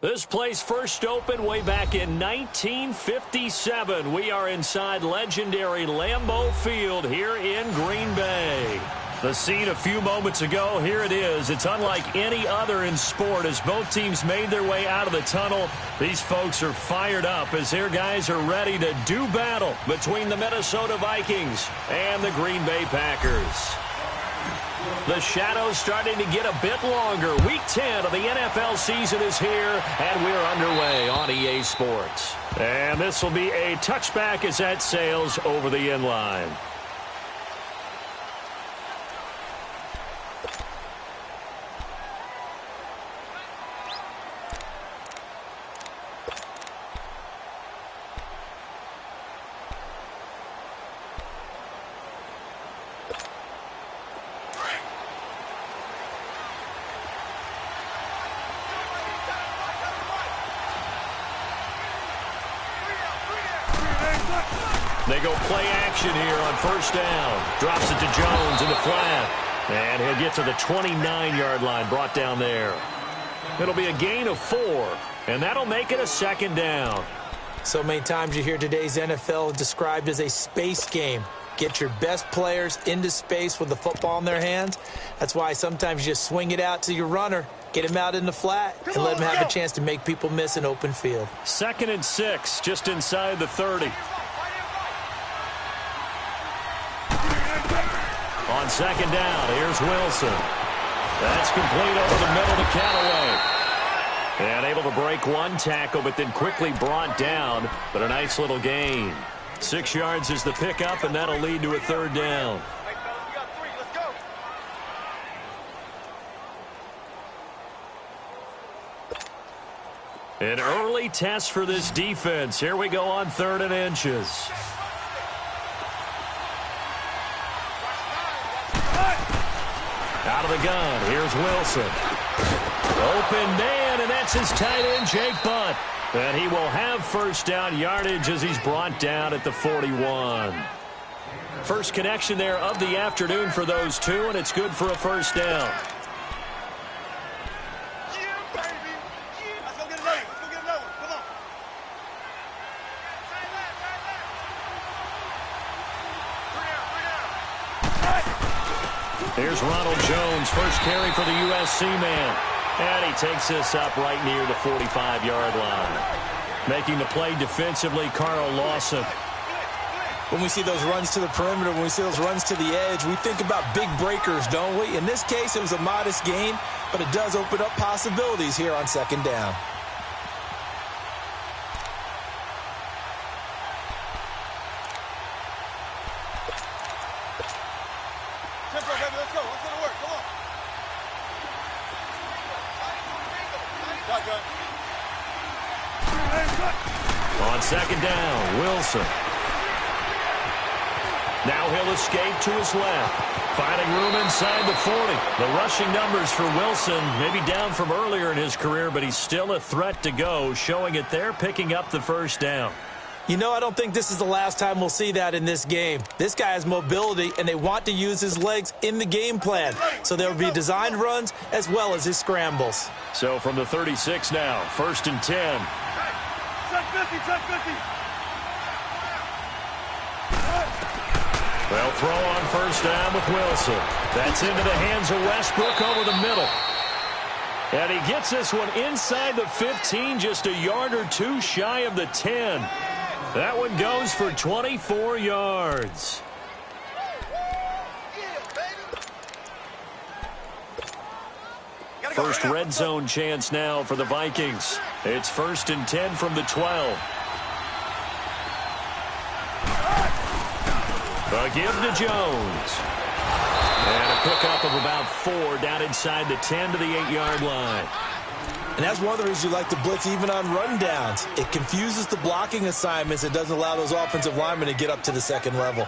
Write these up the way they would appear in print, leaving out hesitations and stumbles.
This place first opened way back in 1957. We are inside legendary Lambeau Field here in Green Bay. The scene a few moments ago, here it is. It's unlike any other in sport as both teams made their way out of the tunnel. These folks are fired up as their guys are ready to do battle between the Minnesota Vikings and the Green Bay Packers. The shadow's starting to get a bit longer. Week 10 of the NFL season is here, and we're underway on EA Sports. And this will be a touchback as that sails over the end line. They go play action here on first down. Drops it to Jones in the flat. And he'll get to the 29-yard line, brought down there. It'll be a gain of 4, and that'll make it a second down. So many times you hear today's NFL described as a space game. Get your best players into space with the football in their hands. That's why sometimes you just swing it out to your runner, get him out in the flat, and let him have a chance to make people miss an open field. 2nd and 6, just inside the 30. On second down, here's Wilson. That's complete over the middle to Callaway. And able to break one tackle, but then quickly brought down. But a nice little gain. 6 yards is the pickup, and that'll lead to a third down. An early test for this defense. Here we go on 3rd and inches. Out of the gun, here's Wilson. Open man, and that's his tight end, Jake Butt. And he will have first down yardage as he's brought down at the 41. First connection there of the afternoon for those two, and it's good for a first down. Here's Ronald Jones, first carry for the USC man. And he takes this up right near the 45-yard line. Making the play defensively, Carl Lawson. When we see those runs to the perimeter, when we see those runs to the edge, we think about big breakers, don't we? In this case, it was a modest gain, but it does open up possibilities here on second down. On second down, Wilson. Now he'll escape to his left. Finding room inside the 40. The rushing numbers for Wilson, maybe down from earlier in his career, but he's still a threat to go, showing it there, picking up the first down. You know, I don't think this is the last time we'll see that in this game. This guy has mobility, and they want to use his legs in the game plan. So there will be designed runs as well as his scrambles. So from the 36 now, 1st and 10. They'll throw on first down with Wilson. That's into the hands of Westbrook over the middle. And he gets this one inside the 15, just a yard or two shy of the 10. That one goes for 24 yards. First red zone chance now for the Vikings. It's 1st and 10 from the 12. A give to Jones. And a pickup of about 4 down inside the 10 to the 8-yard line. And that's one of the reasons you like to blitz even on rundowns. It confuses the blocking assignments. It doesn't allow those offensive linemen to get up to the second level.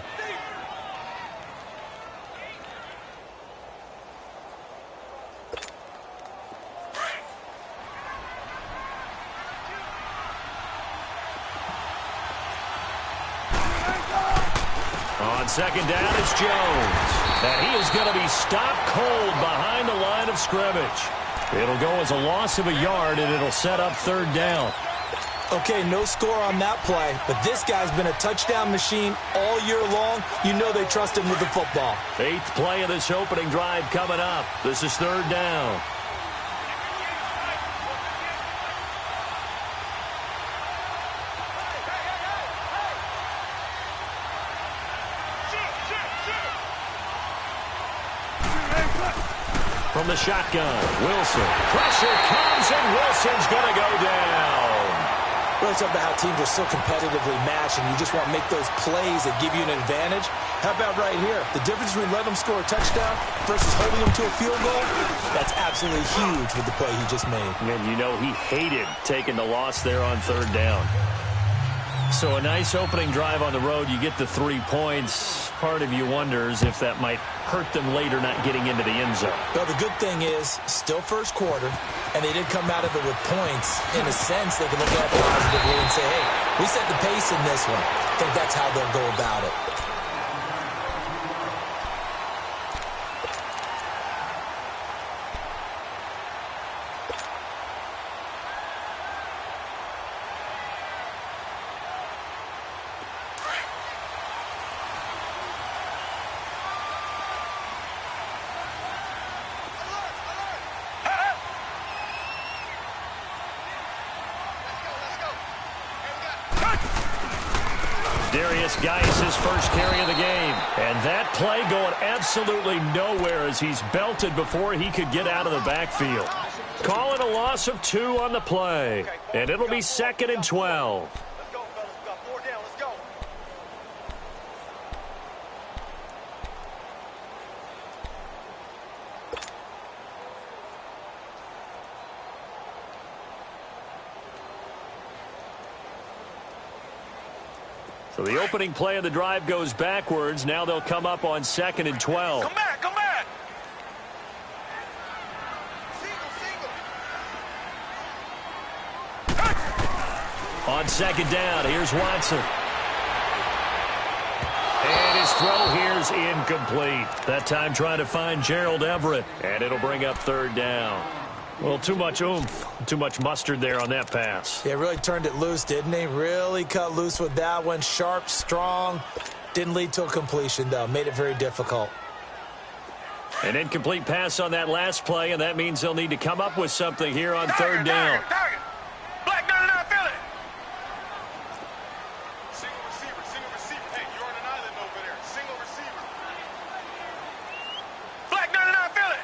On second down, it's Jones. And he is going to be stopped cold behind the line of scrimmage. It'll go as a loss of a yard, and it'll set up third down. Okay, no score on that play, but this guy's been a touchdown machine all year long. You know they trust him with the football. 8th play of this opening drive coming up. This is third down. From the shotgun, Wilson. Pressure comes, and Wilson's going to go down. Really talking about how teams are so competitively matched, and you just want to make those plays that give you an advantage. How about right here? The difference between letting them score a touchdown versus holding them to a field goal, that's absolutely huge with the play he just made. And you know he hated taking the loss there on third down. So a nice opening drive on the road. You get the 3 points. Part of you wonders if that might hurt them later not getting into the end zone. Well, the good thing is, still first quarter, and they did come out of it with points. In a sense, they can look at it positively and say, hey, we set the pace in this one. I think that's how they'll go about it. Geis' first carry of the game. And that play going absolutely nowhere as he's belted before he could get out of the backfield. Call it a loss of 2 on the play. And it'll be 2nd and 12. Let's go, fellas. We got 4 down. Let's go. So the opening play of the drive goes backwards. Now they'll come up on 2nd and 12. Come back, come back. Single. On 2nd down, here's Watson. And his throw here's incomplete. That time trying to find Gerald Everett. And it'll bring up 3rd down. Well, too much oomph, too much mustard there on that pass. Yeah, really turned it loose, didn't he? Really cut loose with that one. Sharp, strong. Didn't lead to a completion, though. Made it very difficult. An incomplete pass on that last play, and that means they'll need to come up with something here on 3rd down. Target. Black 99, feel it. Single receiver. Hey, you're on an island over there. Single receiver. Black 99, feel it.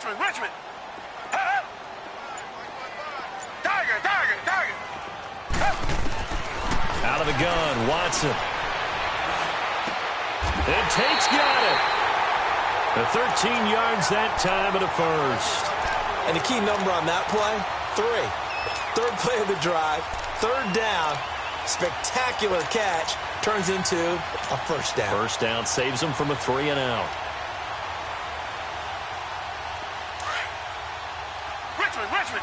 Richmond. Tiger. Out of the gun, Watson. And Tate's got it. The 13 yards that time and a first. And the key number on that play, 3. 3rd play of the drive, 3rd down, spectacular catch, turns into a first down. First down saves them from a 3 and out. Richmond.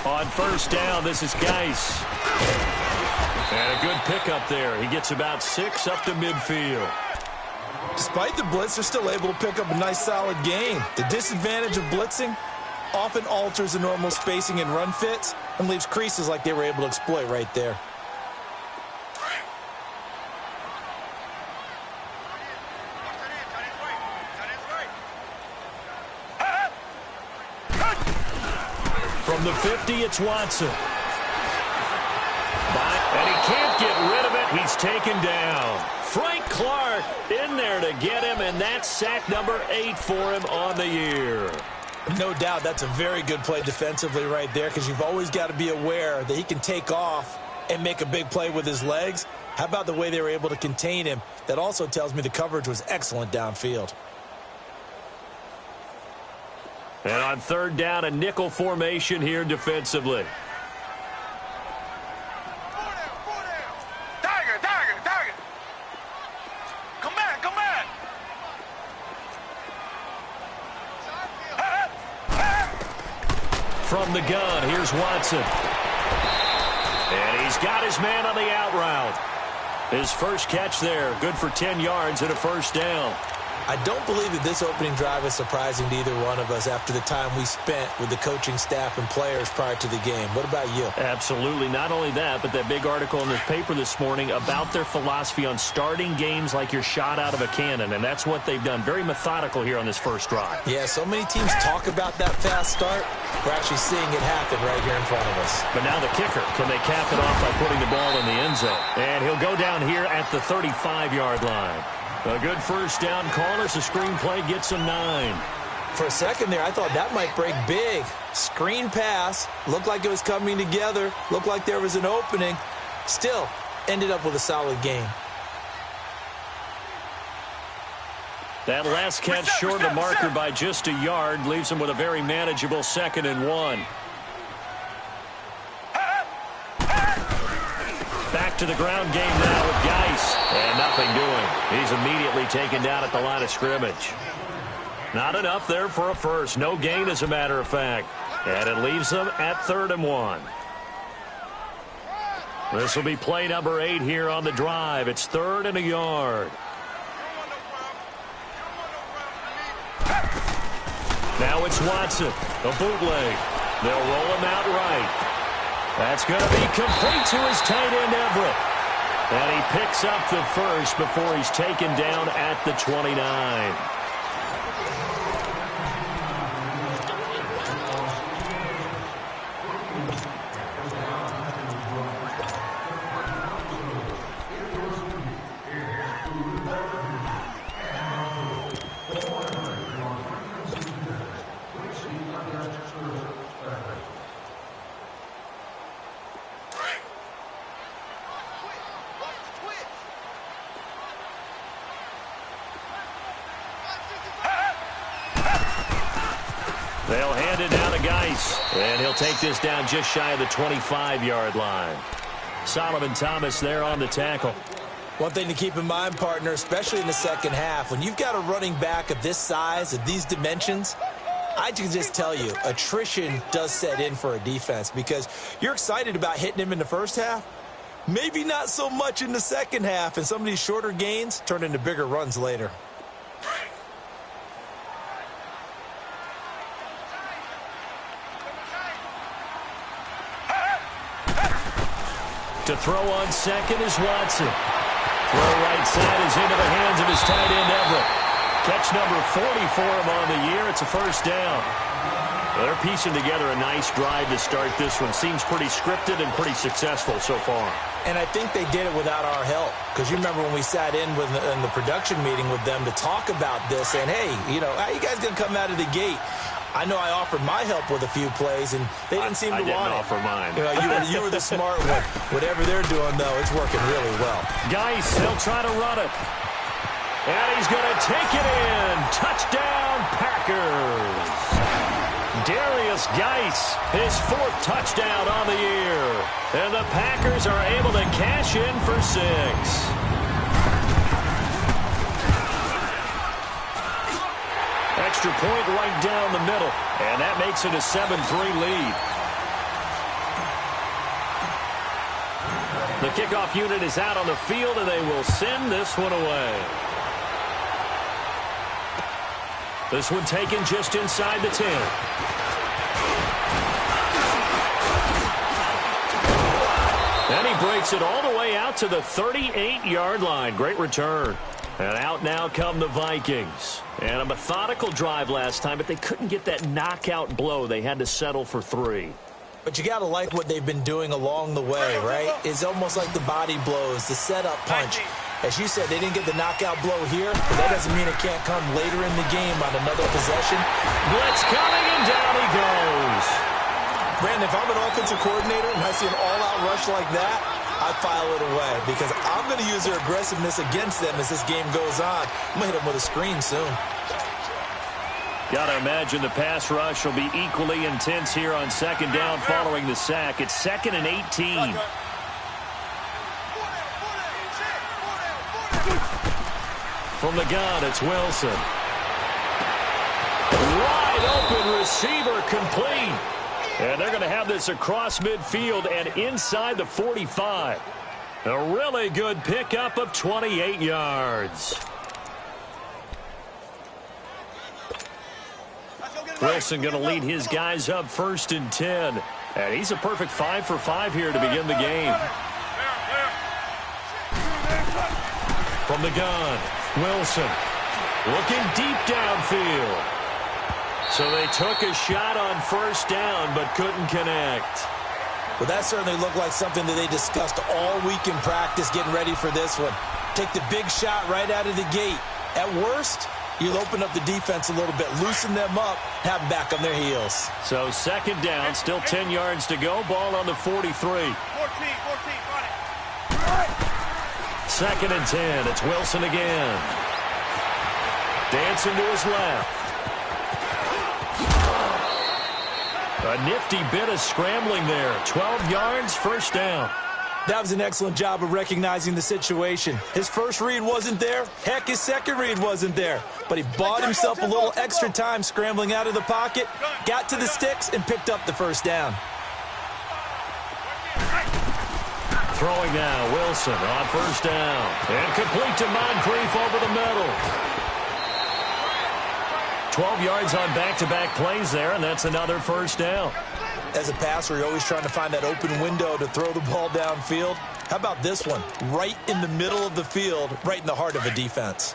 On 1st down, this is Geis. And a good pickup there. He gets about 6 up to midfield. Despite the blitz, they're still able to pick up a nice, solid gain. The disadvantage of blitzing often alters the normal spacing and run fits and leaves creases like they were able to exploit right there. From the 50, it's Watson. And he can't get rid of it. He's taken down. Frank Clark in there to get him, and that's sack number 8 for him on the year. No doubt that's a very good play defensively right there, because you've always got to be aware that he can take off and make a big play with his legs. How about the way they were able to contain him? That also tells me the coverage was excellent downfield. And on 3rd down, a nickel formation here defensively. Tiger. Come back. From the gun, here's Watson. And he's got his man on the out route. His first catch there, good for 10 yards and a first down. I don't believe that this opening drive is surprising to either one of us after the time we spent with the coaching staff and players prior to the game. What about you? Absolutely. Not only that, but that big article in the paper this morning about their philosophy on starting games like you're shot out of a cannon, and that's what they've done. Very methodical here on this first drive. Yeah, so many teams talk about that fast start. We're actually seeing it happen right here in front of us. But now the kicker. Can they cap it off by putting the ball in the end zone? And he'll go down here at the 35-yard line. A good first down call as the screenplay gets him 9. For a second there, I thought that might break big. Screen pass. Looked like it was coming together. Looked like there was an opening. Still, ended up with a solid game. That last catch short of the marker by just a yard leaves him with a very manageable 2nd and 1. Back to the ground game now with Geis. And nothing doing. He's immediately taken down at the line of scrimmage. Not enough there for a first. No gain, as a matter of fact. And it leaves them at 3rd and 1. This will be play number 8 here on the drive. It's 3rd and a yard. Now it's Watson. A bootleg. They'll roll him out right. That's going to be complete to his tight end, Everett. And he picks up the first before he's taken down at the 29. They'll hand it down to Geis. And he'll take this down just shy of the 25-yard line. Solomon Thomas there on the tackle. One thing to keep in mind, partner, especially in the second half, when you've got a running back of this size, of these dimensions, I can just tell you, attrition does set in for a defense because you're excited about hitting him in the first half. Maybe not so much in the second half, and some of these shorter gains turn into bigger runs later. To throw on second is Watson. Throw right side is into the hands of his tight end, Everett. Catch number 40 for him on the year. It's a first down. They're piecing together a nice drive to start this one. Seems pretty scripted and pretty successful so far. And I think they did it without our help. Because you remember when we sat in the production meeting with them to talk about this, and hey, you know, how you guys going to come out of the gate? I know I offered my help with a few plays, and they didn't seem to want it. I didn't offer mine. You know, you were the smart one. Whatever they're doing, though, it's working really well. Geis, they'll try to run it. And he's going to take it in. Touchdown, Packers. Darius Geis, his 4th touchdown on the year. And the Packers are able to cash in for 6. Extra point right down the middle. And that makes it a 7-3 lead. The kickoff unit is out on the field, and they will send this one away. This one taken just inside the 10. And he breaks it all the way out to the 38-yard line. Great return. And out now come the Vikings. And a methodical drive last time, but they couldn't get that knockout blow. They had to settle for 3. But you got to like what they've been doing along the way, right? It's almost like the body blows, the setup punch. As you said, they didn't get the knockout blow here, but that doesn't mean it can't come later in the game on another possession. Blitz coming, and down he goes. Brandon, if I'm an offensive coordinator and I see an all-out rush like that, I file it away because I'm going to use their aggressiveness against them as this game goes on. I'm going to hit them with a screen soon. Got to imagine the pass rush will be equally intense here on second down following the sack. It's 2nd and 18. From the gun, it's Wilson. Wide open receiver complete. And they're going to have this across midfield and inside the 45. A really good pickup of 28 yards. Wilson going to lead his guys up 1st and 10. And he's a perfect 5 for 5 here to begin the game. From the gun, Wilson looking deep downfield. So they took a shot on 1st down but couldn't connect. Well, that certainly looked like something that they discussed all week in practice getting ready for this one. Take the big shot right out of the gate. At worst, you'll open up the defense a little bit, loosen them up, have them back on their heels. So 2nd down, still 10 yards to go. Ball on the 43. 14, run it. 2nd and 10. It's Wilson again. Dancing to his left. A nifty bit of scrambling there. 12 yards, 1st down. That was an excellent job of recognizing the situation. His first read wasn't there. Heck, his second read wasn't there. But he bought himself a little extra time scrambling out of the pocket, got to the sticks, and picked up the 1st down. Throwing now, Wilson on 1st down. And complete to Moncrief over the middle. 12 yards on back-to-back plays there, and that's another 1st down. As a passer, you're always trying to find that open window to throw the ball downfield. How about this one? Right in the middle of the field, right in the heart of a defense.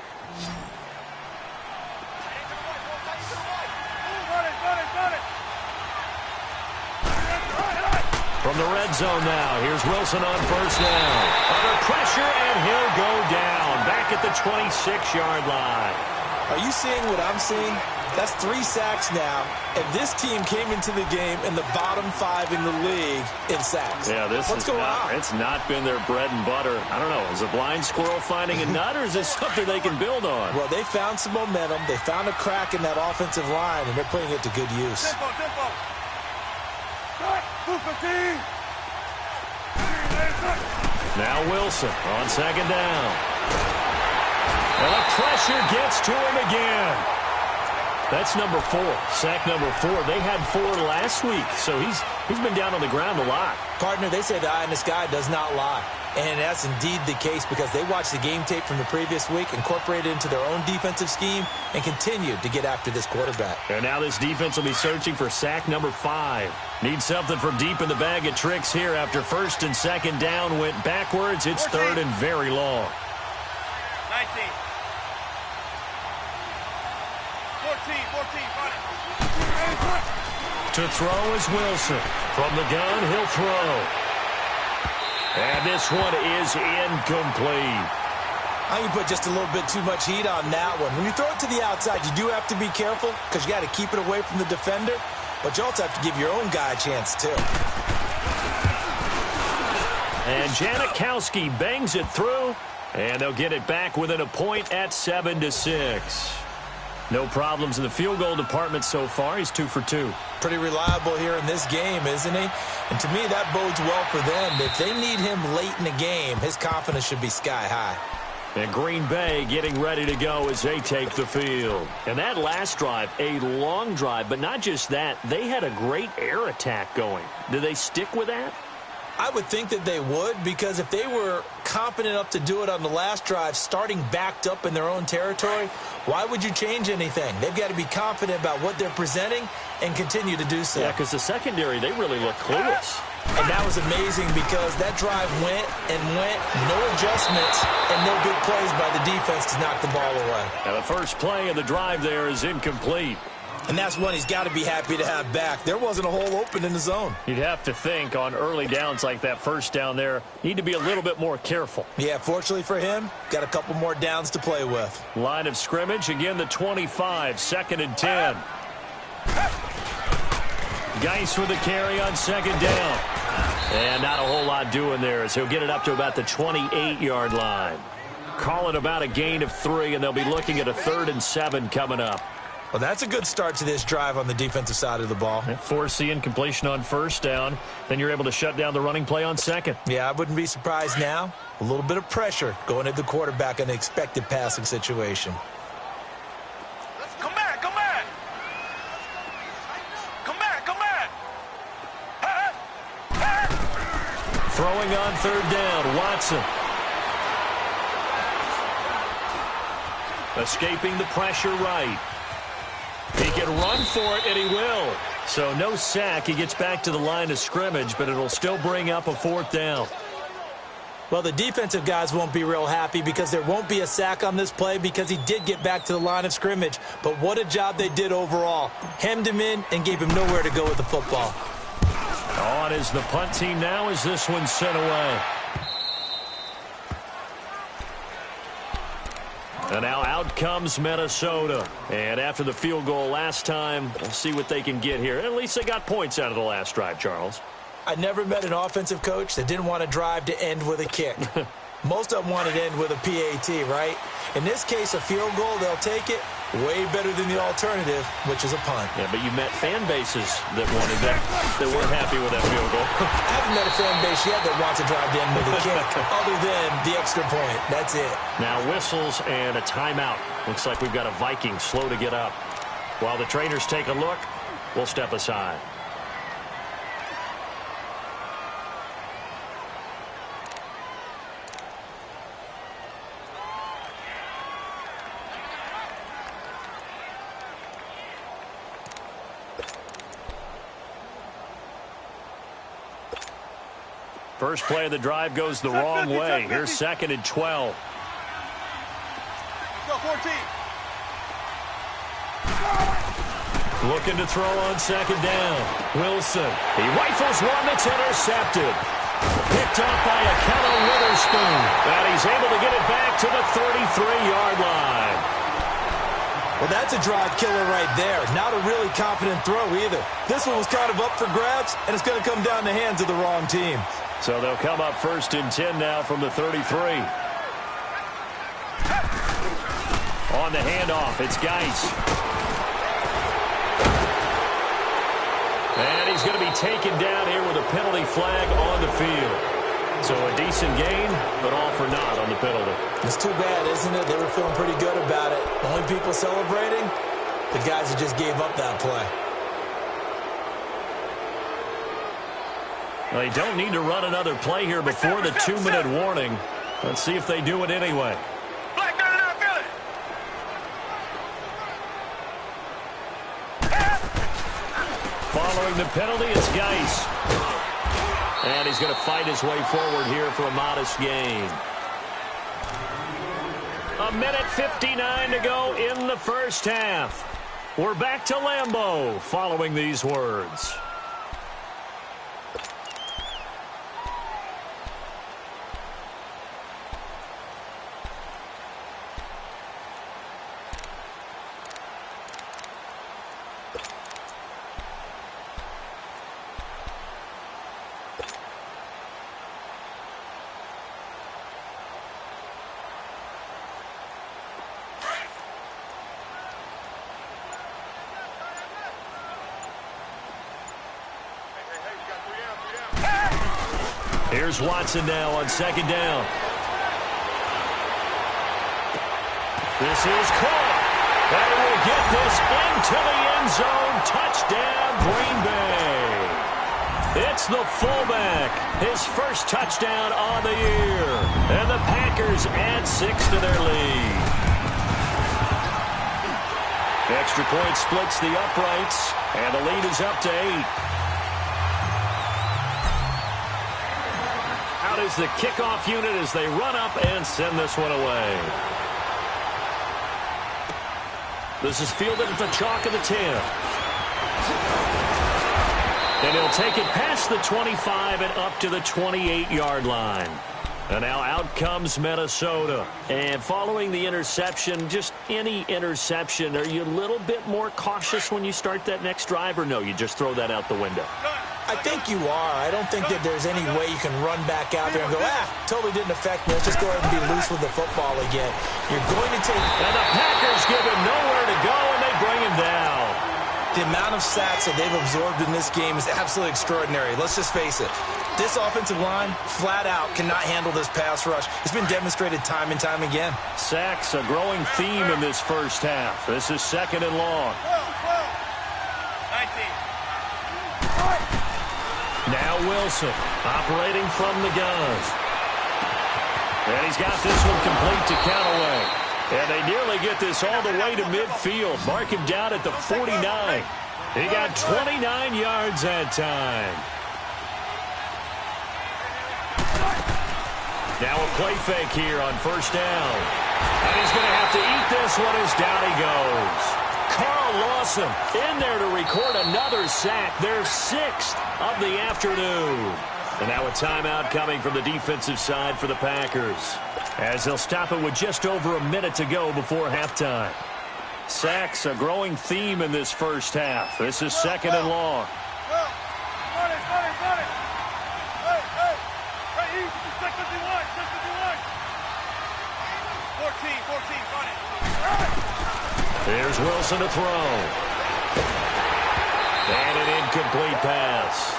From the red zone now, here's Wilson on 1st down. Under pressure, and he'll go down. Back at the 26-yard line. Are you seeing what I'm seeing? That's 3 sacks now, and this team came into the game in the bottom 5 in the league in sacks. Yeah, What's going on? It's not been their bread and butter. I don't know. Is a blind squirrel finding a nut, or is this something they can build on? Well, they found some momentum. They found a crack in that offensive line, and they're putting it to good use. Tempo. Now Wilson on 2nd down. And the pressure gets to him again. That's number 4, sack number 4. They had 4 last week, so he's been down on the ground a lot. Partner, they say the eye in the sky does not lie. And that's indeed the case because they watched the game tape from the previous week, incorporated it into their own defensive scheme, and continued to get after this quarterback. And now this defense will be searching for sack number 5. Need something from deep in the bag of tricks here after 1st and 2nd down went backwards. It's 3rd and very long. 19. 14, run it. To throw is Wilson. From the gun, he'll throw. And this one is incomplete. I think you put just a little bit too much heat on that one. When you throw it to the outside, you do have to be careful because you got to keep it away from the defender, but you also have to give your own guy a chance too. And Janikowski bangs it through, and they'll get it back within a point at 7-6. No problems in the field goal department so far. He's 2 for 2. Pretty reliable here in this game, isn't he? And to me, that bodes well for them. If they need him late in the game, his confidence should be sky high. And Green Bay getting ready to go as they take the field. And that last drive, a long drive, but not just that. They had a great air attack going. Do they stick with that? I would think that they would, because if they were confident enough to do it on the last drive, starting backed up in their own territory, why would you change anything? They've got to be confident about what they're presenting and continue to do so. Yeah, because the secondary, they really look clueless. And that was amazing because that drive went and went, no adjustments, and no big plays by the defense to knock the ball away. Now the first play of the drive there is incomplete. And that's one he's got to be happy to have back. There wasn't a hole open in the zone. You'd have to think on early downs like that first down there, need to be a little bit more careful. Yeah, fortunately for him, got a couple more downs to play with. Line of scrimmage, again the 25, 2nd and 10. Geis with the carry on 2nd down. And not a whole lot doing there as he'll get it up to about the 28-yard line. Call it about a gain of 3, and they'll be looking at a 3rd and 7 coming up. Well, that's a good start to this drive on the defensive side of the ball. Force the incompletion on 1st down. Then you're able to shut down the running play on 2nd. Yeah, I wouldn't be surprised now. A little bit of pressure going at the quarterback in an expected passing situation. Come back. Throwing on third down, Watson. Escaping the pressure right. He can run for it, and he will. So no sack. He gets back to the line of scrimmage, but it'll still bring up a fourth down. Well, the defensive guys won't be real happy because there won't be a sack on this play because he did get back to the line of scrimmage. But what a job they did overall. Hemmed him in and gave him nowhere to go with the football. On is the punt team now as this one's sent away. And now out comes Minnesota. And after the field goal last time, we'll see what they can get here. At least they got points out of the last drive, Charles. I never met an offensive coach that didn't want to drive to end with a kick. Most of them want to end with a PAT, right? In this case, a field goal, they'll take it. Way better than the alternative, which is a punt. Yeah, but you met fan bases that wanted that, that weren't happy with that field goal. I haven't met a fan base yet that wants to drive to end with a kick, other than the extra point. That's it. Now whistles and a timeout. Looks like we've got a Viking slow to get up. While the trainers take a look, we'll step aside. First play of the drive goes the wrong way. Here's 2nd and 12. Let's go, 14. Looking to throw on 2nd down. Wilson. He rifles one that's intercepted. Picked up by Akello Witherspoon. And he's able to get it back to the 33-yard line. Well, that's a drive killer right there. Not a really confident throw either. This one was kind of up for grabs, and it's going to come down the hands of the wrong team. So they'll come up 1st and 10 now from the 33. On the handoff, it's Geis. And he's going to be taken down here with a penalty flag on the field. So a decent gain, but all for naught on the penalty. It's too bad, isn't it? They were feeling pretty good about it. The only people celebrating, the guys that just gave up that play. They don't need to run another play here before the 2-minute warning. Let's see if they do it anyway. Black, no, feel it. Following the penalty, it's Geis. And he's going to fight his way forward here for a modest gain. 1:59 to go in the first half. We're back to Lambeau following these words. Here's Watson now on 2nd down. This is caught. And will get this into the end zone. Touchdown, Green Bay. It's the fullback. His first touchdown on the year. And the Packers add 6 to their lead. Extra point splits the uprights. And the lead is up to 8. Out is the kickoff unit as they run up and send this one away. This is fielded at the chalk of the 10. And he'll take it past the 25 and up to the 28-yard line. And now out comes Minnesota. And following the interception, just any interception, are you a little bit more cautious when you start that next drive, or no, you just throw that out the window? I think you are. I don't think that there's any way you can run back out there and go, totally didn't affect me. Let's just go ahead and be loose with the football again. You're going to take... And the Packers give him nowhere to go, and they bring him down. The amount of sacks that they've absorbed in this game is absolutely extraordinary. Let's just face it. This offensive line, flat out, cannot handle this pass rush. It's been demonstrated time and time again. Sacks, a growing theme in this first half. This is 2nd and long. 12, 19. 19 Now Wilson operating from the gun. And he's got this one complete to Callaway. And they nearly get this all the way to midfield. Mark him down at the 49. He got 29 yards that time. Now a play fake here on first down. And he's going to have to eat this one as down he goes. Carl Lawson in there to record another sack. Their 6th of the afternoon. And now a timeout coming from the defensive side for the Packers, as they'll stop it with just over a minute to go before halftime. Sacks, a growing theme in this first half. This is 2nd and long. Here's Wilson to throw. And an incomplete pass.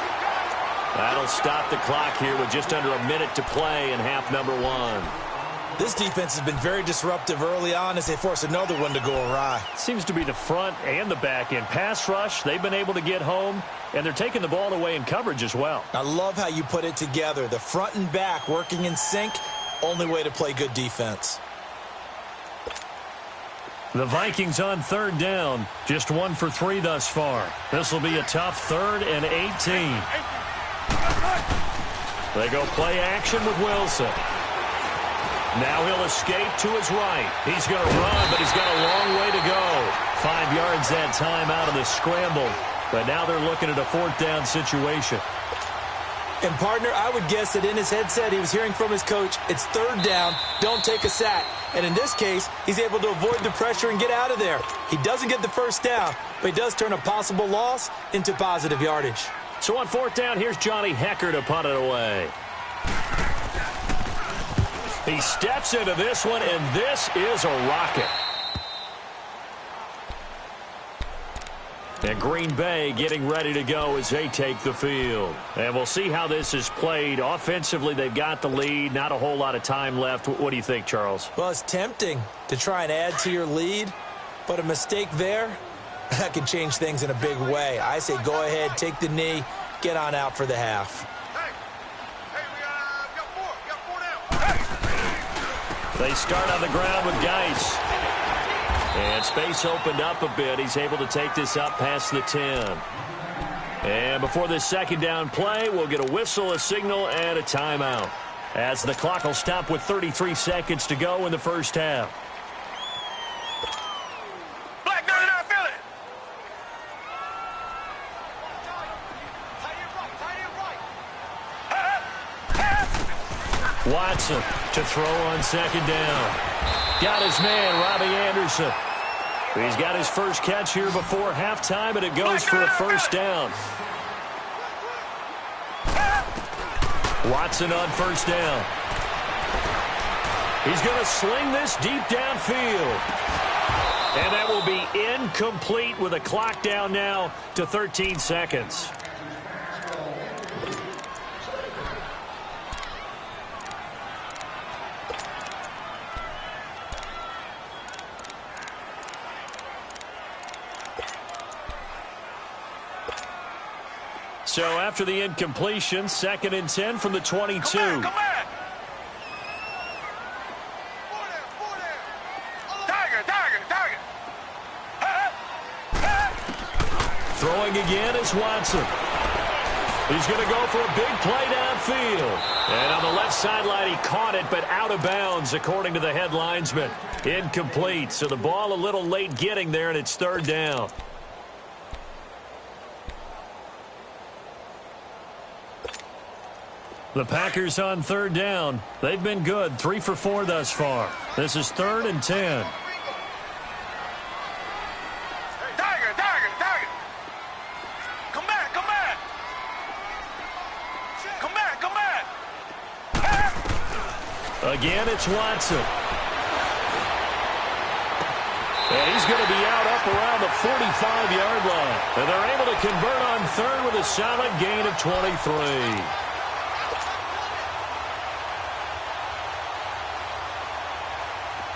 That'll stop the clock here with just under a minute to play in half number 1. This defense has been very disruptive early on as they force another one to go awry. Seems to be the front and the back end. Pass rush, they've been able to get home, and they're taking the ball away in coverage as well. I love how you put it together. The front and back working in sync, only way to play good defense. The Vikings on 3rd down, just 1 for 3 thus far. This will be a tough 3rd and 18. They go play action with Wilson. Now he'll escape to his right. He's going to run, but he's got a long way to go. 5 yards that time out of the scramble. But now they're looking at a 4th down situation. And, partner, I would guess that in his headset he was hearing from his coach, it's 3rd down, don't take a sack. And in this case, he's able to avoid the pressure and get out of there. He doesn't get the 1st down, but he does turn a possible loss into positive yardage. So on 4th down, here's Johnny Hecker to punt it away. He steps into this one, and this is a rocket. And Green Bay getting ready to go as they take the field. And we'll see how this is played. Offensively, they've got the lead. Not a whole lot of time left. What do you think, Charles? Well, it's tempting to try and add to your lead, but a mistake there, that could change things in a big way. I say go ahead, take the knee, get on out for the half. They start on the ground with Geis. And space opened up a bit. He's able to take this up past the 10. And before this 2nd down play, we'll get a whistle, a signal, and a timeout, as the clock will stop with 33 seconds to go in the first half. Watson to throw on 2nd down. Got his man, Robbie Anderson. He's got his first catch here before halftime, and it goes for a 1st down. Watson on 1st down. He's going to sling this deep downfield. And that will be incomplete with a clock down now to 13 seconds. So after the incompletion, 2nd and 10 from the 22. Come on. Throwing again is Watson. He's going to go for a big play downfield. And on the left sideline, he caught it, but out of bounds, according to the head linesman. Incomplete. So the ball a little late getting there, and it's 3rd down. The Packers on 3rd down. They've been good, 3 for 4 thus far. This is 3rd and 10. Again, it's Watson. And he's going to be out up around the 45-yard line. And they're able to convert on 3rd with a solid gain of 23.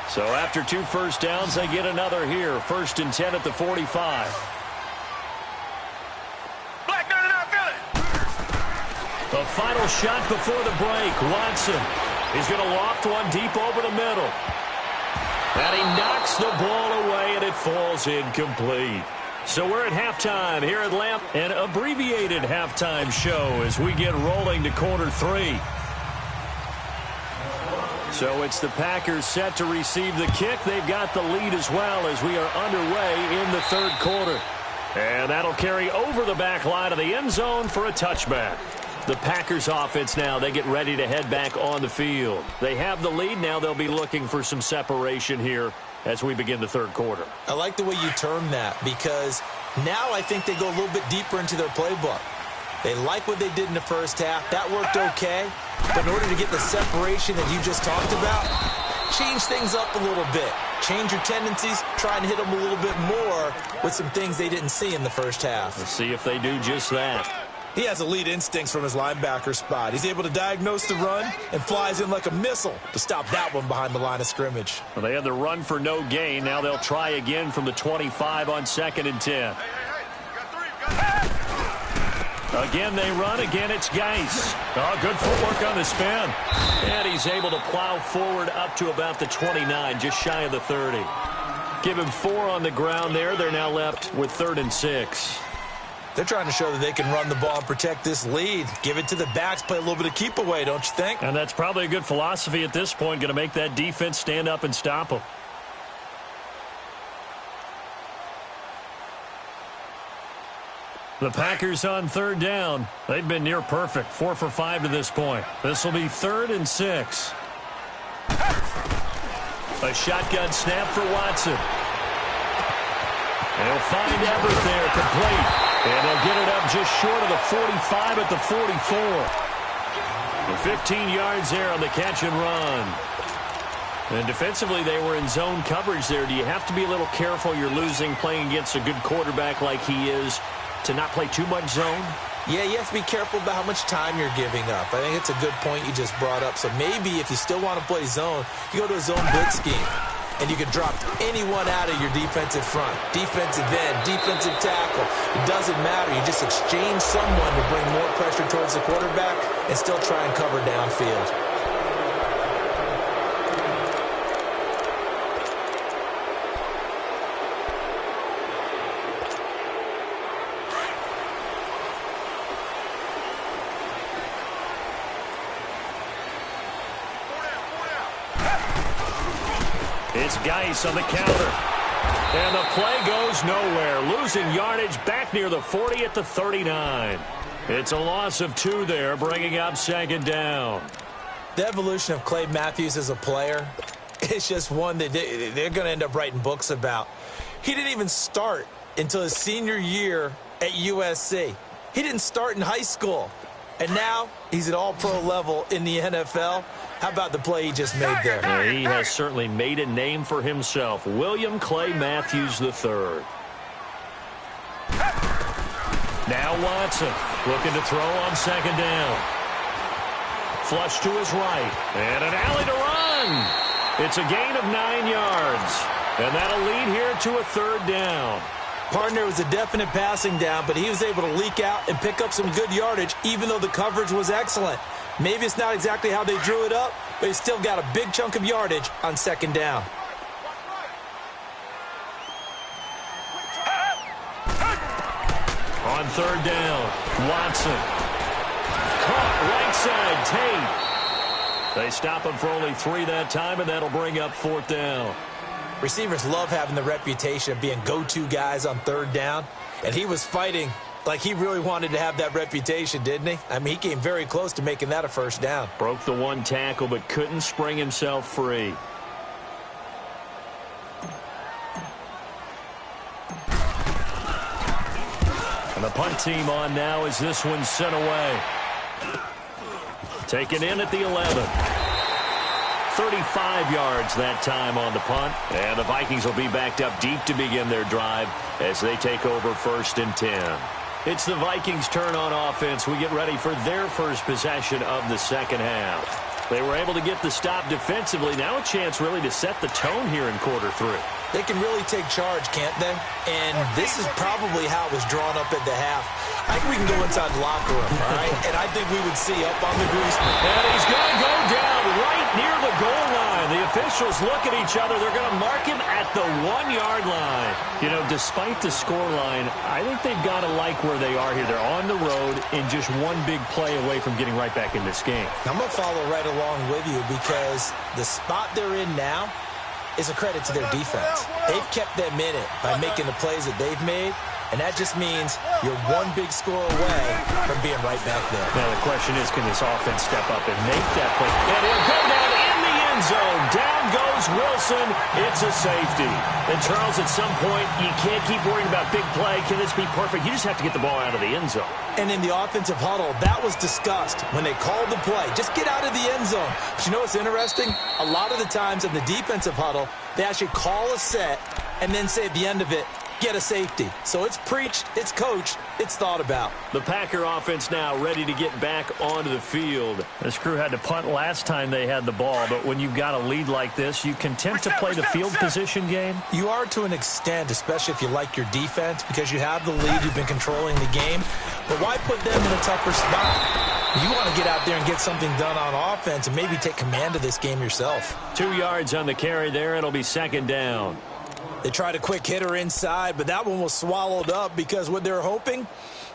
So after 2 first downs, they get another here. 1st and 10 at the 45. A final shot before the break. Watson. He's going to loft one deep over the middle. And he knocks the ball away, and it falls incomplete. So we're at halftime here at Lamp, an abbreviated halftime show as we get rolling to quarter 3. So it's the Packers set to receive the kick. They've got the lead as well as we are underway in the third quarter. And that'll carry over the back line of the end zone for a touchback. The Packers offense now, they get ready to head back on the field. They have the lead. Now they'll be looking for some separation here as we begin the third quarter. I like the way you term that because now I think they go a little bit deeper into their playbook. They like what they did in the first half. That worked okay. But in order to get the separation that you just talked about, change things up a little bit. Change your tendencies. Try and hit them a little bit more with some things they didn't see in the first half. Let's see if they do just that. He has elite instincts from his linebacker spot. He's able to diagnose the run and flies in like a missile to stop that one behind the line of scrimmage. Well, they had the run for no gain. Now they'll try again from the 25 on 2nd and 10. Again, they run. Again, it's Geis. Oh, good footwork on the spin. And he's able to plow forward up to about the 29, just shy of the 30. Give him 4 on the ground there. They're now left with 3rd and 6. They're trying to show that they can run the ball and protect this lead. Give it to the backs, play a little bit of keep away, don't you think? And that's probably a good philosophy at this point, going to make that defense stand up and stop them. The Packers on 3rd down. They've been near perfect, 4 for 5 to this point. This will be 3rd and 6. A shotgun snap for Watson. And he'll find Everett there, complete. And they'll get it up just short of the 45 at the 44. And 15 yards there on the catch and run. And defensively, they were in zone coverage there. Do you have to be a little careful? You're losing playing against a good quarterback like he is to not play too much zone? Yeah, you have to be careful about how much time you're giving up. I think it's a good point you just brought up. So maybe if you still want to play zone, you go to a zone blitz scheme. And you can drop anyone out of your defensive front. Defensive end, defensive tackle. It doesn't matter. You just exchange someone to bring more pressure towards the quarterback and still try and cover downfield. It's Geis on the counter. And the play goes nowhere. Losing yardage back near the 40 at the 39. It's a loss of 2 there, bringing up 2nd down. The evolution of Clay Matthews as a player, it's just one that they're going to end up writing books about. He didn't even start until his senior year at USC. He didn't start in high school. And now he's at all-pro level in the NFL. How about the play he just made there? Yeah, he has certainly made a name for himself. William Clay Matthews III. Now Watson looking to throw on 2nd down. Flush to his right. And an alley to run. It's a gain of 9 yards. And that'll lead here to a 3rd down. Partner was a definite passing down, but he was able to leak out and pick up some good yardage, even though the coverage was excellent. Maybe it's not exactly how they drew it up, but he's still got a big chunk of yardage on 2nd down. On 3rd down, Watson. Caught right side, Tate. They stop him for only 3 that time, and that'll bring up 4th down. Receivers love having the reputation of being go-to guys on 3rd down, and he was fighting like he really wanted to have that reputation, didn't he? I mean, he came very close to making that a 1st down. Broke the 1 tackle, but couldn't spring himself free. And the punt team on now as this one's sent away. Taken in at the 11. 35 yards that time on the punt. And the Vikings will be backed up deep to begin their drive as they take over 1st and 10. It's the Vikings' turn on offense. We get ready for their first possession of the 2nd half. They were able to get the stop defensively. Now a chance really to set the tone here in quarter 3. They can really take charge, can't they? And this is probably how it was drawn up at the half. I think we can go inside the locker room, all right? And I think we would see up on the grease. And he's going to go down right near the goal line. The officials look at each other. They're going to mark him at the 1-yard line. You know, despite the scoreline, I think they've got to like where they are here. They're on the road and just one big play away from getting right back in this game. I'm going to follow right along with you because the spot they're in now is a credit to their defense. They've kept them in it by making the plays that they've made, and that just means you're one big score away from being right back there. Now, the question is, can this offense step up and make that play? And he'll go down in the end zone. Down goes Wilson. It's a safety. And, Charles, at some point, you can't keep worrying about big play. Can this be perfect? You just have to get the ball out of the end zone. And in the offensive huddle, that was discussed when they called the play. Just get out of the end zone. But you know what's interesting? A lot of the times in the defensive huddle, they actually call a set and then say at the end of it, get a safety. So it's preached, it's coached, it's thought about. The Packer offense now ready to get back onto the field. This crew had to punt last time they had the ball, but when you've got a lead like this, you can tend to play the field position game. You are to an extent, especially if you like your defense, because you have the lead, you've been controlling the game. But why put them in a tougher spot? You want to get out there and get something done on offense and maybe take command of this game yourself. 2 yards on the carry there. It'll be second down. They tried a quick hitter inside, but that one was swallowed up because what they're hoping,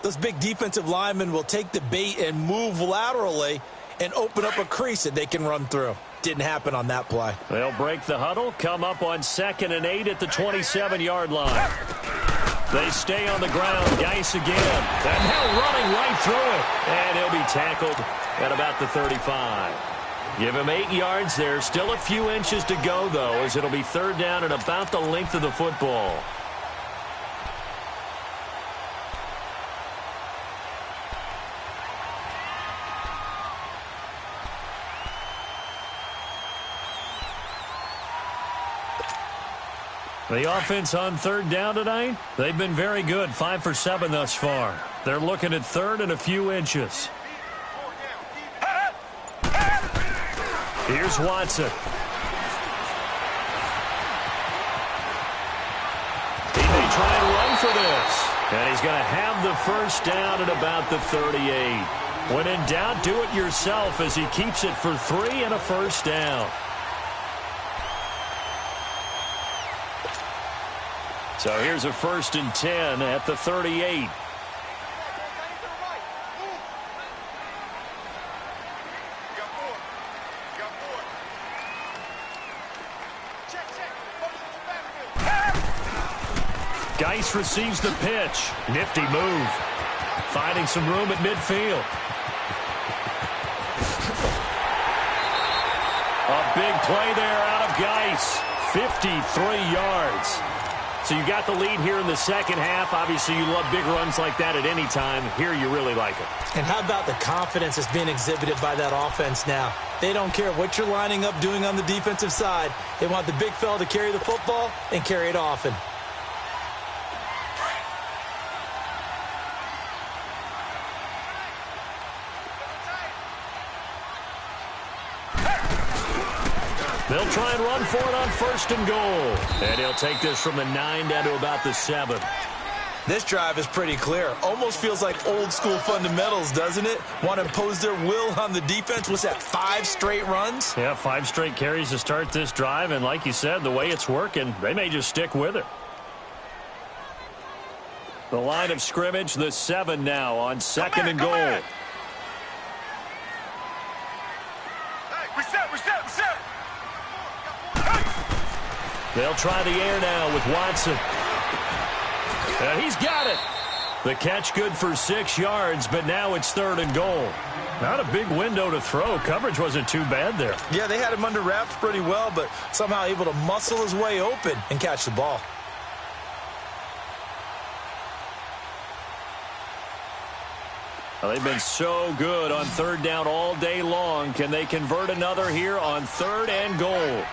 those big defensive linemen will take the bait and move laterally and open up a crease that they can run through. Didn't happen on that play. They'll break the huddle, come up on 2nd and 8 at the 27-yard line. They stay on the ground. Geis again. And now running right through it. And he'll be tackled at about the 35. Give him 8 yards there. Still a few inches to go, though, as it'll be third down and about the length of the football. The offense on third down tonight, they've been very good. 5 for 7 thus far. They're looking at third and a few inches. Here's Watson. He may try and run for this. And he's going to have the first down at about the 38. When in doubt, do it yourself as he keeps it for 3 and a first down. So here's a 1st and 10 at the 38. Geis receives the pitch. Nifty move. Finding some room at midfield. A big play there out of Geis. 53 yards. So you got the lead here in the second half. Obviously, you love big runs like that at any time. Here, you really like it. And how about the confidence that's being exhibited by that offense now? They don't care what you're lining up doing on the defensive side. They want the big fella to carry the football and carry it often. They'll try and run for it on 1st and goal. And he'll take this from the 9 down to about the 7. This drive is pretty clear. Almost feels like old school fundamentals, doesn't it? Want to impose their will on the defense. What's that, 5 straight runs? Yeah, 5 straight carries to start this drive. And like you said, the way it's working, they may just stick with it. The line of scrimmage, the 7 now on 2nd and goal. Hey, reset. They'll try the air now with Watson. And he's got it. The catch good for 6 yards, but now it's 3rd and goal. Not a big window to throw. Coverage wasn't too bad there. Yeah, they had him under wraps pretty well, but somehow able to muscle his way open and catch the ball. Well, they've been so good on 3rd down all day long. Can they convert another here on 3rd and goal?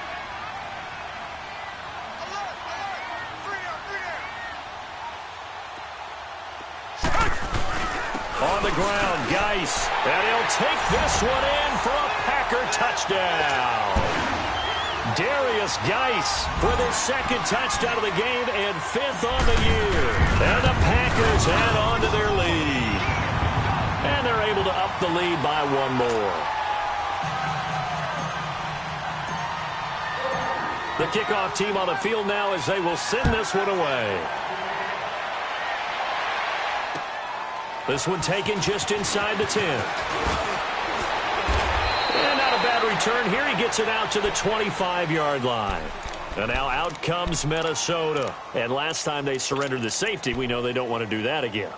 On the ground, Geis. And he'll take this one in for a Packer touchdown. Darius Geis with his second touchdown of the game and 5th on the year. And the Packers add on to their lead. And they're able to up the lead by one more. The kickoff team on the field now as they will send this one away. This one taken just inside the 10. And not a bad return here. He gets it out to the 25-yard line. And now out comes Minnesota. And last time they surrendered the safety, we know they don't want to do that again.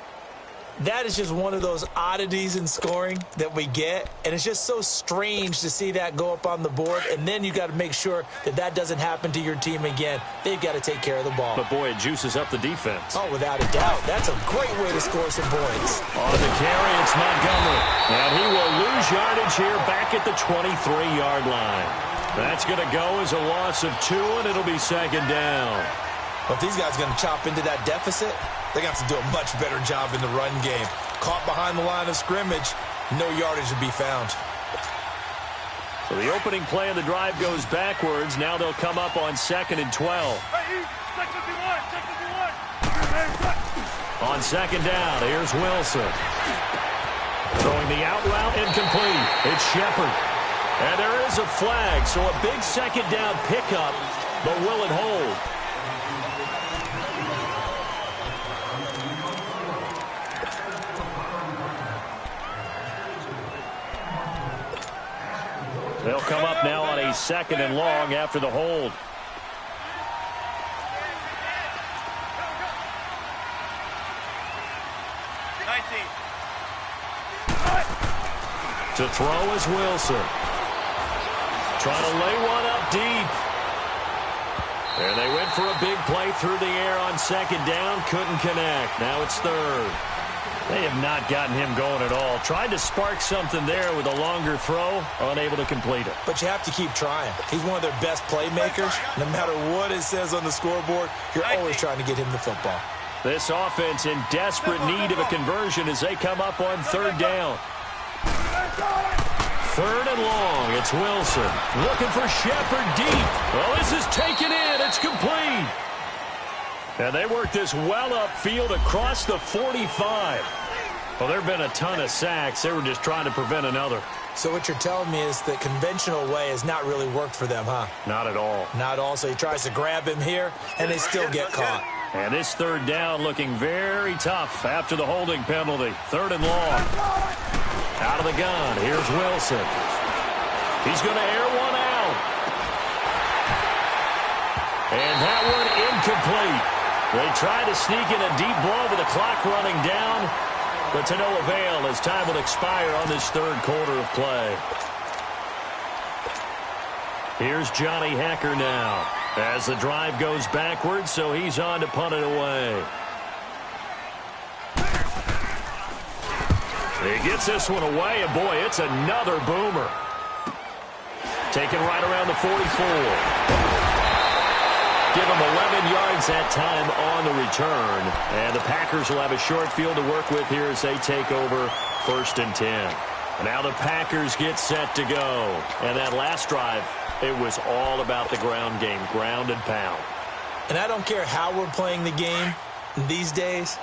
That is just one of those oddities in scoring that we get, and it's just so strange to see that go up on the board, and then you got to make sure that that doesn't happen to your team again. They've got to take care of the ball. But, boy, it juices up the defense. Oh, without a doubt. That's a great way to score some points. On the carry, it's Montgomery. And he will lose yardage here back at the 23-yard line. That's going to go as a loss of 2, and it'll be second down. Well, if these guys are going to chop into that deficit, they got to do a much better job in the run game. Caught behind the line of scrimmage, no yardage to be found. So the opening play of the drive goes backwards. Now they'll come up on 2nd and 12. On second down, here's Wilson. Throwing the out route incomplete. It's Shepard. And there is a flag, so a big second down pickup, but will it hold? They'll come up now on a 2nd and long after the hold. To throw is Wilson. Trying to lay one up deep. And they went for a big play through the air on second down. Couldn't connect. Now it's 3rd. They have not gotten him going at all. Tried to spark something there with a longer throw. Unable to complete it. But you have to keep trying. He's one of their best playmakers. No matter what it says on the scoreboard, you're always trying to get him the football. This offense in desperate need of a conversion as they come up on 3rd down. 3rd and long. It's Wilson. Looking for Shepard deep. Well, this is taken in. It's complete. And they work this well upfield across the 45. Well, there have been a ton of sacks. They were just trying to prevent another. So what you're telling me is the conventional way has not really worked for them, huh? Not at all. Not all. So he tries to grab him here, and they still get caught. And this 3rd down looking very tough after the holding penalty. 3rd and long. Out of the gun. Here's Wilson. He's going to air one out. And that one incomplete. They try to sneak in a deep ball with the clock running down, but to no avail as time will expire on this 3rd quarter of play. Here's Johnny Hecker now as the drive goes backwards, so he's on to punt it away. He gets this one away, and boy, it's another boomer. Taken right around the 44. Give them 11 yards that time on the return. And the Packers will have a short field to work with here as they take over 1st and 10. And now the Packers get set to go. And that last drive, it was all about the ground game, ground and pound. And I don't care how we're playing the game these days,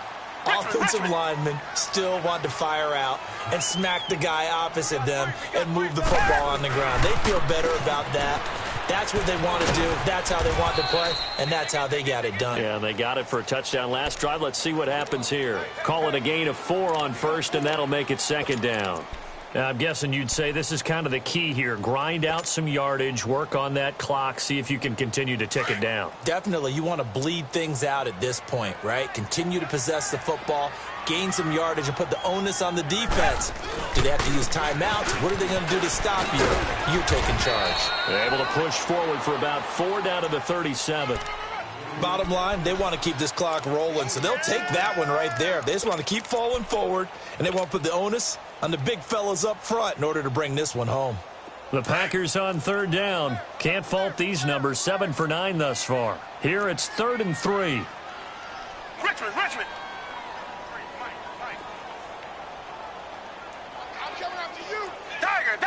offensive linemen still want to fire out and smack the guy opposite them and move the football on the ground. They feel better about that. That's what they want to do. That's how they want to play, and that's how they got it done. Yeah, they got it for a touchdown last drive. Let's see what happens here. Call it a gain of 4 on 1st, and that'll make it 2nd down. I'm guessing you'd say this is kind of the key here. Grind out some yardage, work on that clock, see if you can continue to tick it down. Definitely. You want to bleed things out at this point, right? Continue to possess the football, gain some yardage, and put the onus on the defense. Do they have to use timeouts? What are they going to do to stop you? You're taking charge. They're able to push forward for about 4 down to the 37. Bottom line, they want to keep this clock rolling, so they'll take that one right there. They just want to keep falling forward, and they want to put the onus on the big fellas up front in order to bring this one home. The Packers on 3rd down. Can't fault these numbers. 7 for 9 thus far. Here it's 3rd and 3. Richmond! I'm coming after you! Tiger!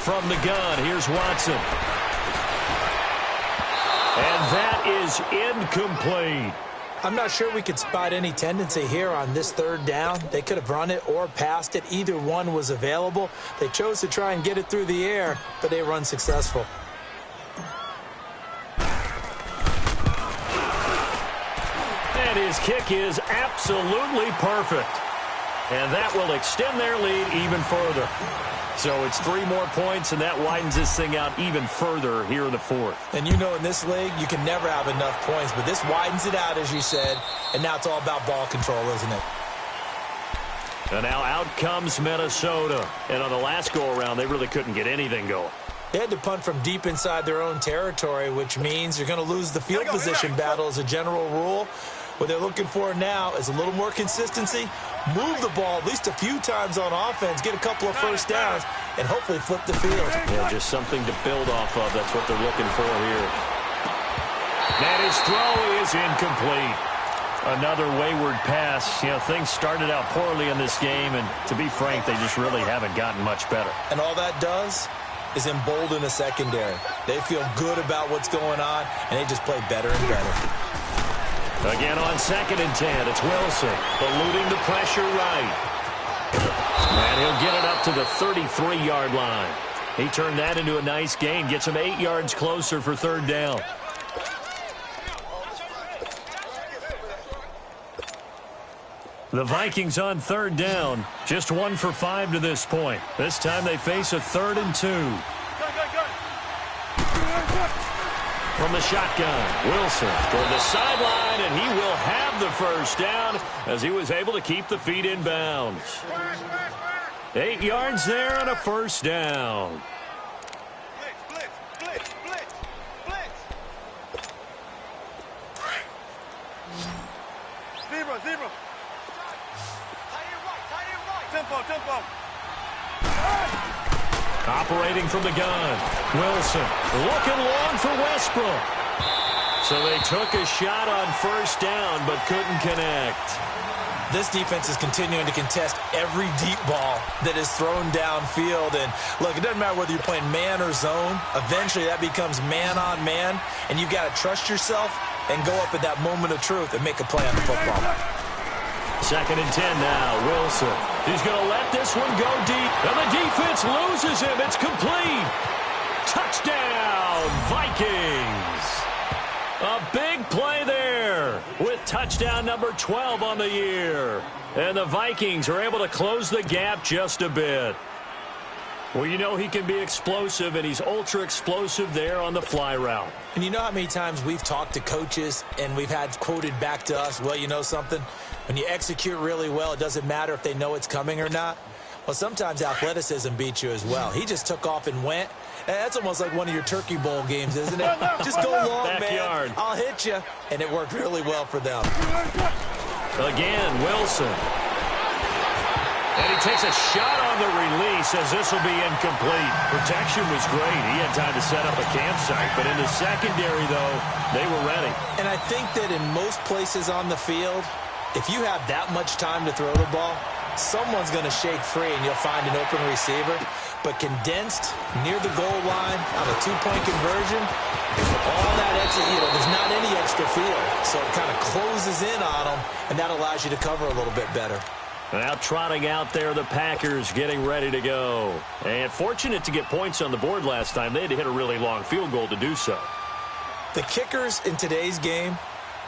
from the gun. Here's Watson. And that is incomplete. I'm not sure we could spot any tendency here on this third down. They could have run it or passed it. Either one was available. They chose to try and get it through the air, but they were unsuccessful. And his kick is absolutely perfect. And that will extend their lead even further. So it's 3 more points, and that widens this thing out even further here in the fourth. And you know in this league, you can never have enough points, but this widens it out, as you said, and now it's all about ball control, isn't it? And now out comes Minnesota. And on the last go-around, they really couldn't get anything going. They had to punt from deep inside their own territory, which means you're going to lose the field position battle as a general rule. What they're looking for now is a little more consistency, move the ball at least a few times on offense, get a couple of first downs, and hopefully flip the field. Yeah, just something to build off of. That's what they're looking for here. And his throw is incomplete. Another wayward pass. You know, things started out poorly in this game, and to be frank, they just really haven't gotten much better. And all that does is embolden the secondary. They feel good about what's going on, and they just play better and better. Again on 2nd and 10, it's Wilson, eluding the pressure right. And he'll get it up to the 33-yard line. He turned that into a nice gain, gets him 8 yards closer for 3rd down. The Vikings on 3rd down, just 1 for 5 to this point. This time they face a 3rd and 2. From the shotgun, Wilson toward the sideline, and he will have the first down as he was able to keep the feet in bounds. 8 yards there and a first down. Blitz, blitz, blitz, blitz, blitz. Zero. Tempo. Operating from the gun, Wilson looking long for Westbrook. So they took a shot on first down but couldn't connect. This defense is continuing to contest every deep ball that is thrown downfield. And look, it doesn't matter whether you're playing man or zone. Eventually that becomes man on man, and you've got to trust yourself and go up at that moment of truth and make a play on the football. 2nd and 10 now, Wilson. He's going to let this one go deep, and the defense loses him. It's complete. Touchdown, Vikings. A big play there with touchdown number 12 on the year. And the Vikings are able to close the gap just a bit. Well, you know he can be explosive, and he's ultra-explosive there on the fly route. And you know how many times we've talked to coaches and we've had quoted back to us, well, you know something? When you execute really well, it doesn't matter if they know it's coming or not. Well, sometimes athleticism beats you as well. He just took off and went. That's almost like one of your Turkey Bowl games, isn't it? Just go long, Backyard. man. I'll hit you. And it worked really well for them. Again, Wilson. And he takes a shot on the release as this will be incomplete. Protection was great. He had time to set up a campsite. But in the secondary, though, they were ready. And I think that in most places on the field, if you have that much time to throw the ball, someone's going to shake free and you'll find an open receiver. But condensed near the goal line on a 2-point conversion, all that extra, there's not any extra field. So it kind of closes in on them, and that allows you to cover a little bit better. Now trotting out there, the Packers getting ready to go. And fortunate to get points on the board last time. They had to hit a really long field goal to do so. The kickers in today's game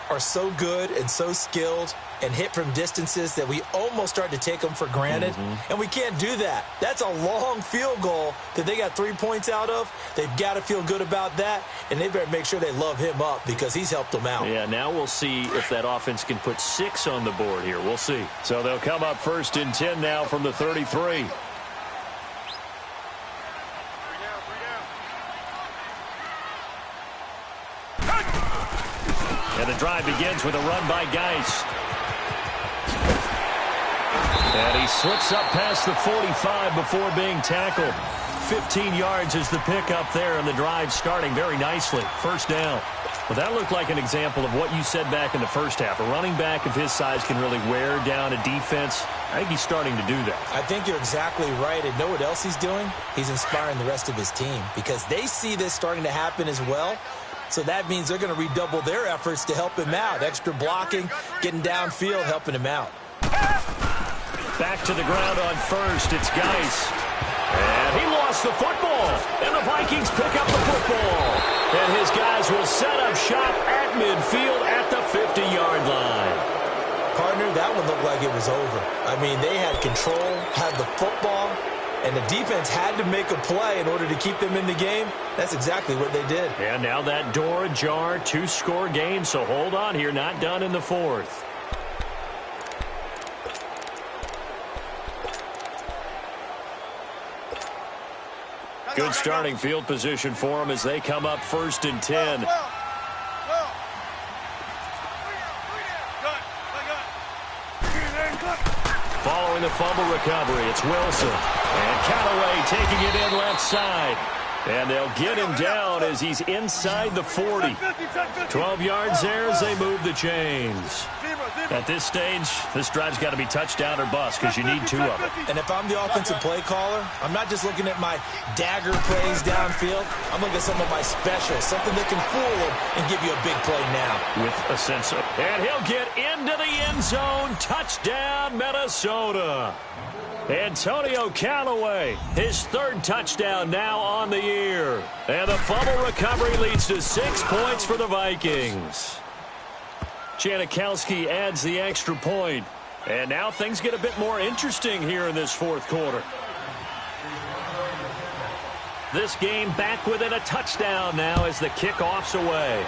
are so good and so skilled and hit from distances that we almost start to take them for granted. And we can't do that. That's a long field goal that they got 3 points out of. They've got to feel good about that, and they better make sure they love him up because he's helped them out. Yeah, now we'll see if that offense can put 6 on the board here. We'll see. So they'll come up 1st and 10 now from the 33. And the drive begins with a run by Geist. And he slips up past the 45 before being tackled. 15 yards is the pickup there, and the drive starting very nicely. First down. Well, that looked like an example of what you said back in the first half. A running back of his size can really wear down a defense. I think he's starting to do that. I think you're exactly right. And know what else he's doing? He's inspiring the rest of his team because they see this starting to happen as well. So that means they're going to redouble their efforts to help him out. Extra blocking, getting downfield, helping him out. Back to the ground on first. It's Geis. And he lost the football. And the Vikings pick up the football. And his guys will set up shop at midfield at the 50-yard line. Partner, that one looked like it was over. I mean, they had control, had the football, and the defense had to make a play in order to keep them in the game. That's exactly what they did. And now that door ajar, 2-score game, so hold on here, not done in the fourth. Good starting field position for them as they come up 1st and 10. Following the fumble recovery, it's Wilson. And Callaway taking it in left side. And they'll get him down as he's inside the 40. 12 yards there as they move the chains. At this stage, this drive's got to be touchdown or bust because you need 2 of them. And if I'm the offensive play caller, I'm not just looking at my dagger plays downfield. I'm looking at some of my specials, something that can fool them and give you a big play now. With a sense of... And he'll get into the end zone. Touchdown, Minnesota. Antonio Callaway, his 3rd touchdown now on the year. And the fumble recovery leads to 6 points for the Vikings. Janikowski adds the extra point. And now things get a bit more interesting here in this 4th quarter. This game back within a touchdown now as the kickoff's away.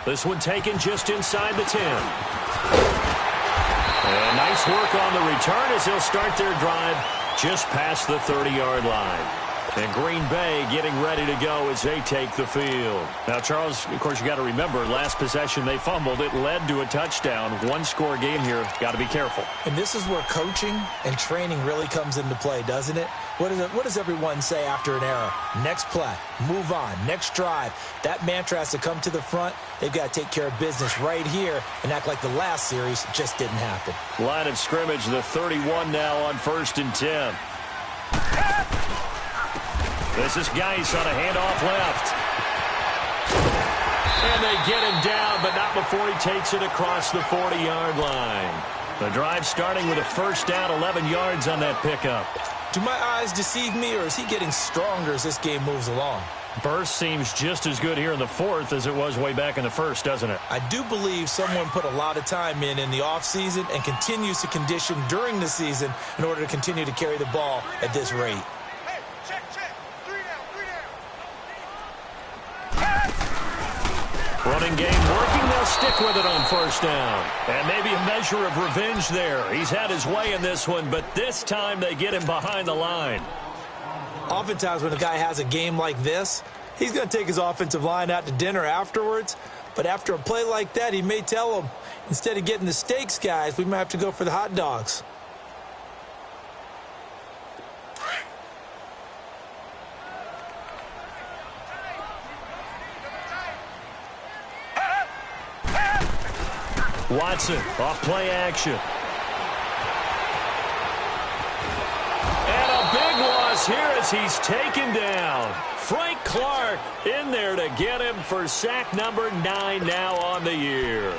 This one taken just inside the 10. And nice work on the return as they'll start their drive just past the 30-yard line. And Green Bay getting ready to go as they take the field. Now, Charles, of course, you got to remember, last possession they fumbled. It led to a touchdown. 1-score game here. Got to be careful. And this is where coaching and training really comes into play, doesn't it? What does everyone say after an error? Next play, move on, next drive. That mantra has to come to the front. They've got to take care of business right here and act like the last series just didn't happen. Line of scrimmage, the 31 now on 1st and 10. This is Geis on a handoff left. And they get him down, but not before he takes it across the 40-yard line. The drive starting with a 1st down, 11 yards on that pickup. Do my eyes deceive me, or is he getting stronger as this game moves along? Burst seems just as good here in the 4th as it was way back in the 1st, doesn't it? I do believe someone put a lot of time in the offseason and continues to condition during the season in order to continue to carry the ball at this rate. Hey, check. 3 down. Running game working. They'll stick with it on 1st down. And maybe a measure of revenge there. He's had his way in this one, but this time they get him behind the line. Oftentimes when a guy has a game like this, he's going to take his offensive line out to dinner afterwards. But after a play like that, he may tell them, instead of getting the steaks, guys, we might have to go for the hot dogs. Watson off play action. And a big loss here as he's taken down. Frank Clark in there to get him for sack number 9 now on the year.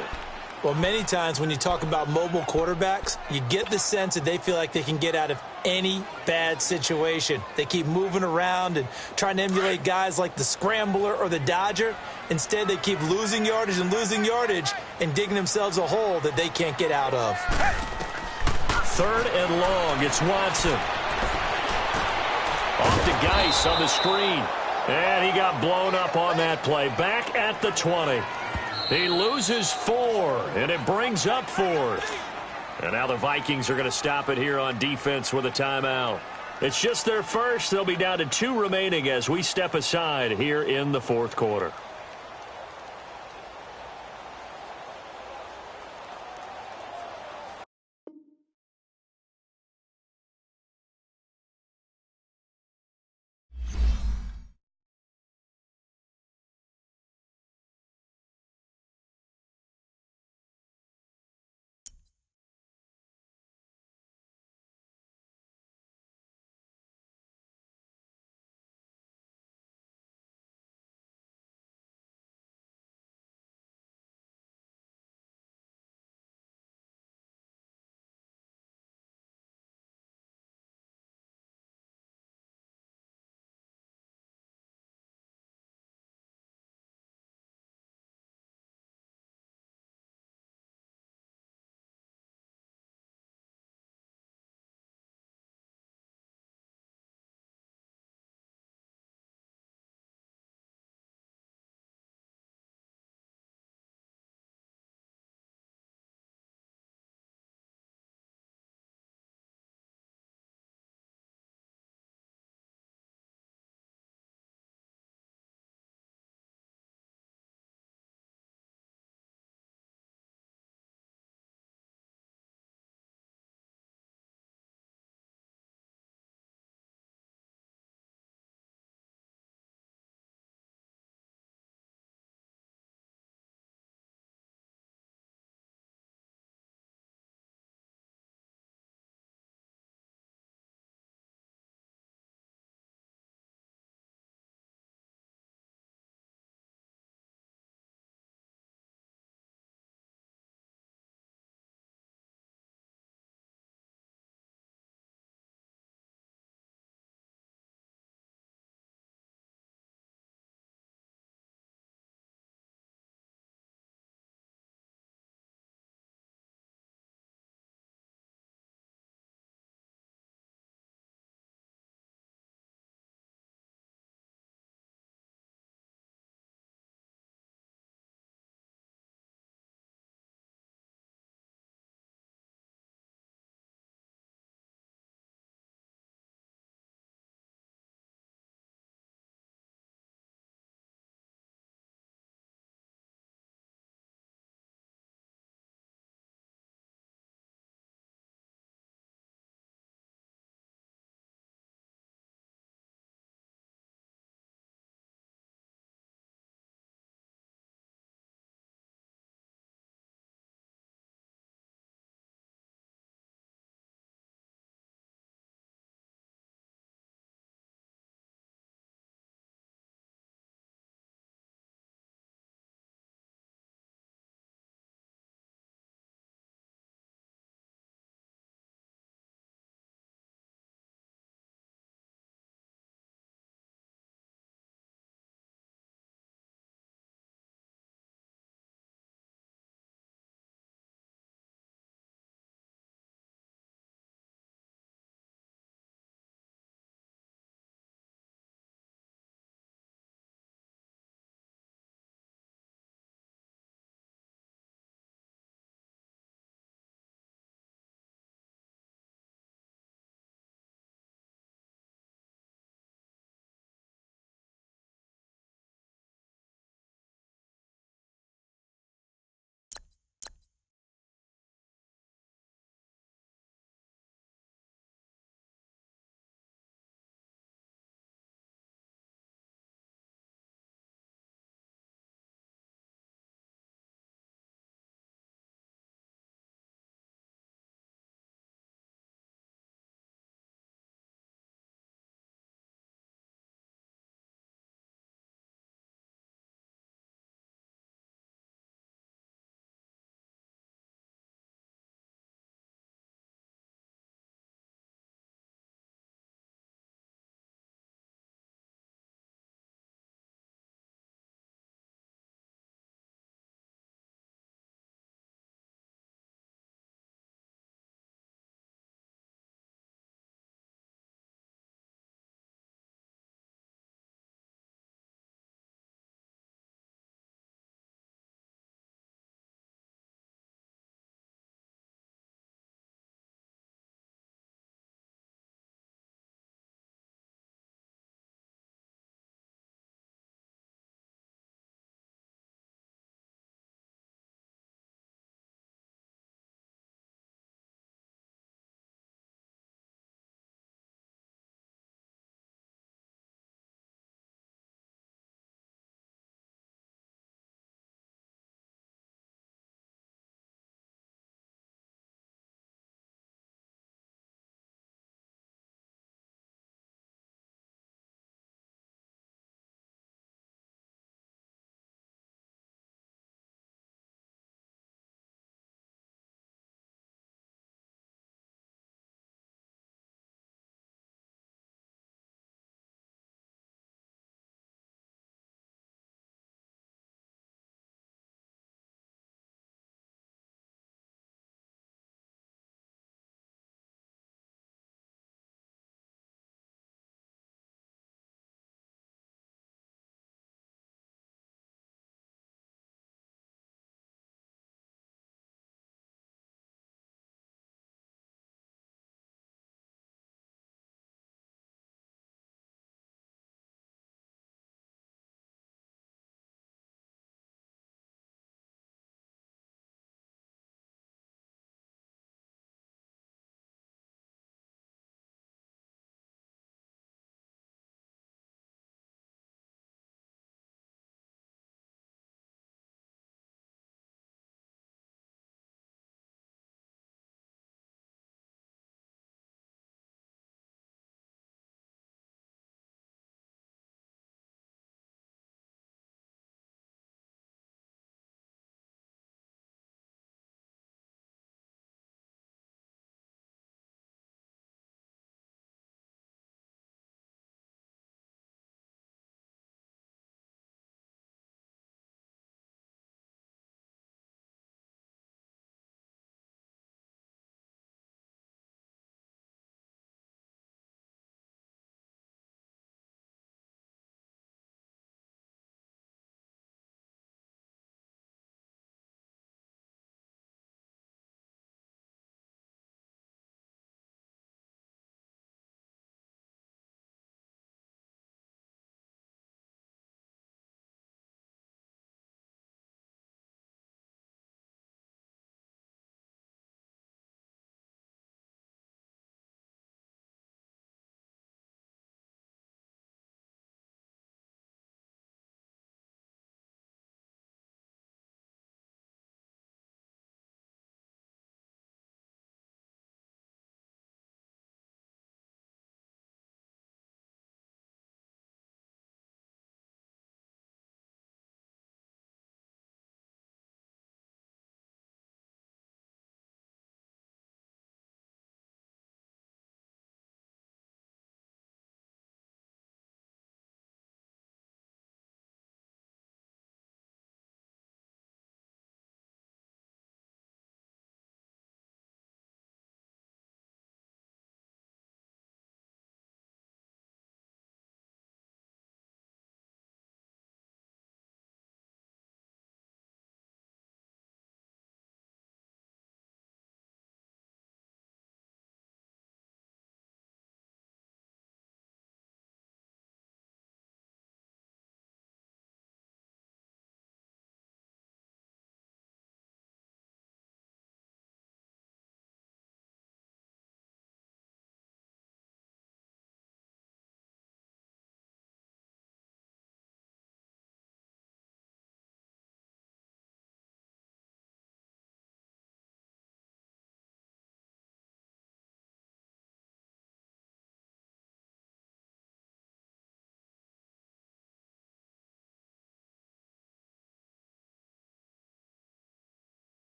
Well, many times when you talk about mobile quarterbacks, you get the sense that they feel like they can get out of any bad situation. They keep moving around and trying to emulate guys like the Scrambler or the Dodger. Instead, they keep losing yardage and digging themselves a hole that they can't get out of. 3rd and long. It's Watson. Off to Geis on the screen. And he got blown up on that play. Back at the 20. He loses 4, and it brings up 4th. And now the Vikings are going to stop it here on defense with a timeout. It's just their first. They'll be down to 2 remaining as we step aside here in the 4th quarter.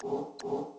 you.